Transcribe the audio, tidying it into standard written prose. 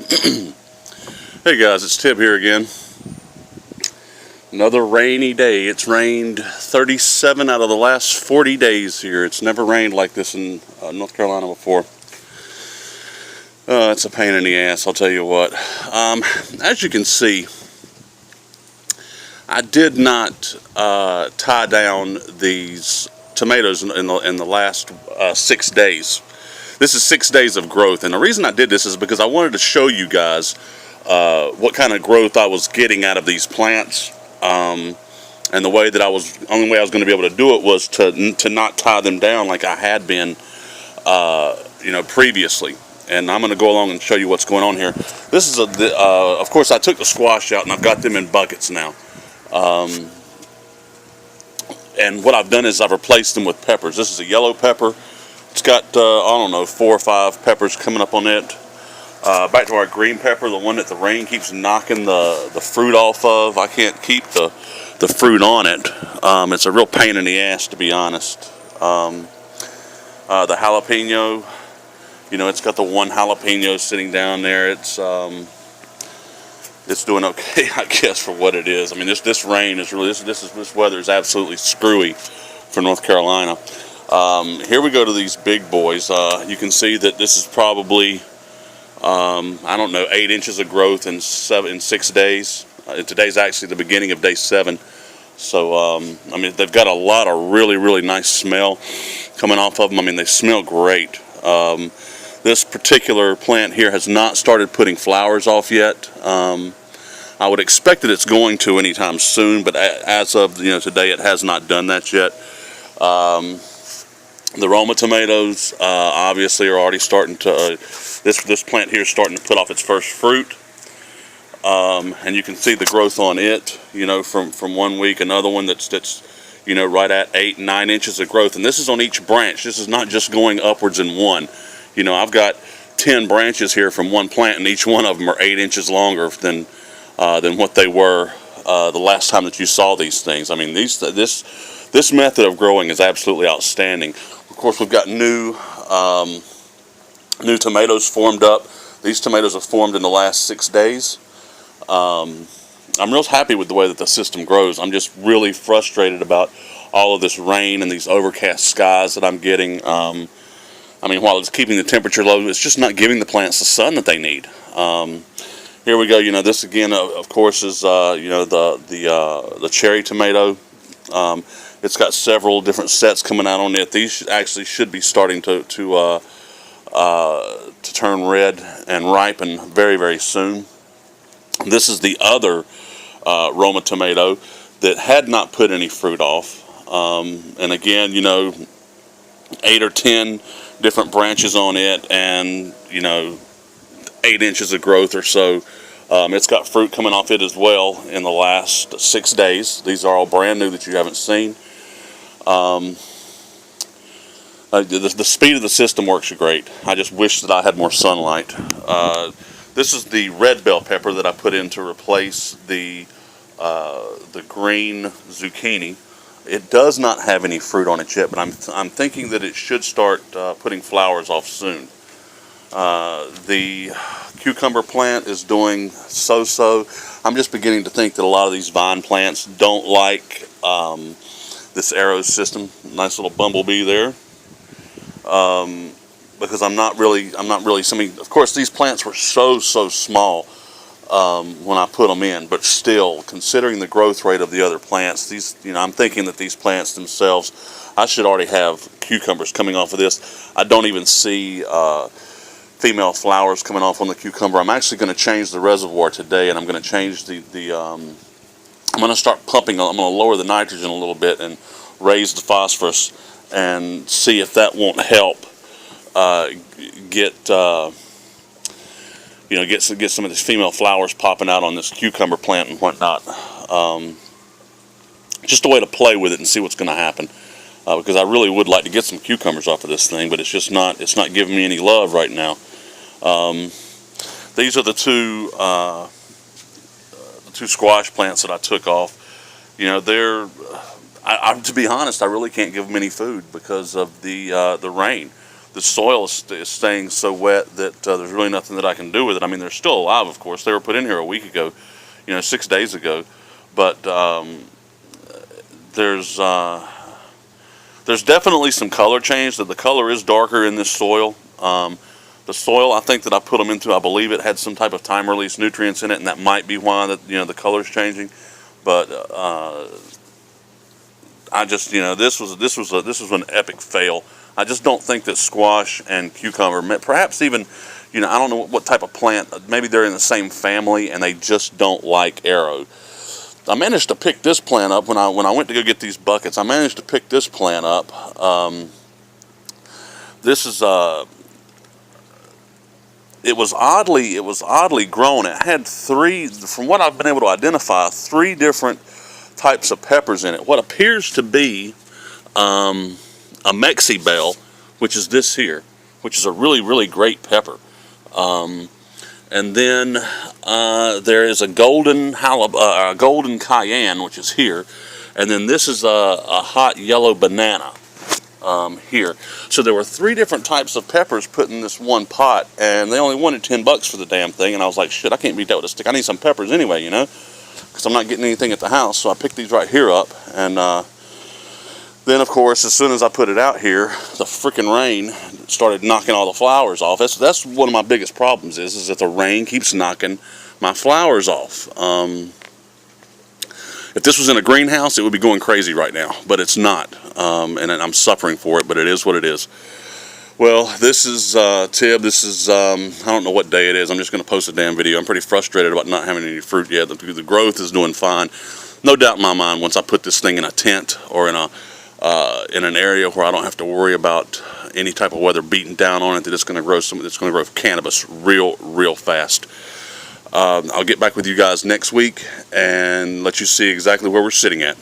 Hey guys, it's Tib here again. Another rainy day. It's rained 37 out of the last 40 days here. It's never rained like this in North Carolina before. It's a pain in the ass, I'll tell you what. As you can see, I did not tie down these tomatoes in the last 6 days. This is 6 days of growth, and the reason I did this is because I wanted to show you guys what kind of growth I was getting out of these plants, and the only way I was going to be able to do it was to not tie them down like I had been, previously. And I'm going to go along and show you what's going on here. This is of course, I took the squash out and I've got them in buckets now. And what I've done is I've replaced them with peppers. This is a yellow pepper. It's got, I don't know, 4 or 5 peppers coming up on it. Back to our green pepper, the one that the rain keeps knocking the fruit off of. I can't keep the fruit on it. It's a real pain in the ass, to be honest. The jalapeno, it's got the one jalapeno sitting down there. It's doing okay, I guess, for what it is. I mean, this rain is really, this weather is absolutely screwy for North Carolina. Here we go to these big boys. You can see that this is probably, I don't know, 8 inches of growth in 6 days. Today's actually the beginning of day 7. So, I mean, they've got a lot of really, really nice smell coming off of them. I mean, they smell great. This particular plant here has not started putting flowers off yet. I would expect that it's going to anytime soon, but as of today, it has not done that yet. The Roma tomatoes obviously are already starting to. This plant here is starting to put off its first fruit, and you can see the growth on it. From 1 week, another one that's right at 8-9 inches of growth, and this is on each branch. This is not just going upwards in one. I've got 10 branches here from one plant, and each one of them are 8 inches longer than what they were the last time that you saw these things. I mean, this method of growing is absolutely outstanding. Of course, we've got new tomatoes formed up. These tomatoes have formed in the last 6 days. I'm real happy with the way that the system grows. I'm just really frustrated about all of this rain and these overcast skies that I'm getting. I mean, while it's keeping the temperature low, it's just not giving the plants the sun that they need. Here we go. This again, of course, is the cherry tomato. It's got several different sets coming out on it. These actually should be starting to turn red and ripen very, very soon. This is the other Roma tomato that had not put any fruit off. And again, 8 or 10 different branches on it, and 8 inches of growth or so. It's got fruit coming off it as well in the last 6 days. These are all brand new that you haven't seen. The speed of the system works great. I just wish that I had more sunlight. This is the red bell pepper that I put in to replace the green zucchini. It does not have any fruit on it yet, but I'm thinking that it should start putting flowers off soon. The cucumber plant is doing so-so. I'm just beginning to think that a lot of these vine plants don't like this Aero system. Nice little bumblebee there. Because I'm not really. I mean, of course, these plants were so small when I put them in, but still, considering the growth rate of the other plants, I'm thinking that these plants themselves, I should already have cucumbers coming off of this. I don't even see female flowers coming off on the cucumber. I'm actually going to change the reservoir today, and I'm going to change I'm going to start pumping. I'm going to lower the nitrogen a little bit and raise the phosphorus, and see if that won't help get some of these female flowers popping out on this cucumber plant and whatnot. Just a way to play with it and see what's going to happen. Because I really would like to get some cucumbers off of this thing, but it's not giving me any love right now. These are the two squash plants that I took off. To be honest, I really can't give them any food because of the rain. the soil is staying so wet that there's really nothing that I can do with it. I mean, they're still alive, of course. They were put in here a week ago, 6 days ago. But there's definitely some color change. That the color is darker in this soil. The soil, I think that I put them into, I believe it had some type of time-release nutrients in it, and that might be why the color's changing. But I just, this was an epic fail. I just don't think that squash and cucumber, perhaps even, I don't know what type of plant. Maybe they're in the same family and they just don't like Aero. I managed to pick this plant up when I went to go get these buckets. I managed to pick this plant up. This is it was oddly grown. It had three, from what I've been able to identify, 3 different types of peppers in it. What appears to be a Mexi Bell, which is this here, which is a really, really great pepper. And then there is a golden cayenne, which is here. And then this is a hot yellow banana here. So there were 3 different types of peppers put in this one pot, and they only wanted $10 for the damn thing. And I was like, shit, I can't beat that with a stick. I need some peppers anyway, because I'm not getting anything at the house. So I picked these right here up, and then, of course, as soon as I put it out here, the freaking rain started knocking all the flowers off. That's one of my biggest problems is that the rain keeps knocking my flowers off. If this was in a greenhouse, it would be going crazy right now, but it's not. And I'm suffering for it, but it is what it is. Well, this is Tib. This is, I don't know what day it is. I'm just going to post a damn video. I'm pretty frustrated about not having any fruit yet. The growth is doing fine. No doubt in my mind, once I put this thing in a tent or in an area where I don't have to worry about any type of weather beating down on it, that it's going to grow cannabis real fast. I'll get back with you guys next week and let you see exactly where we're sitting at.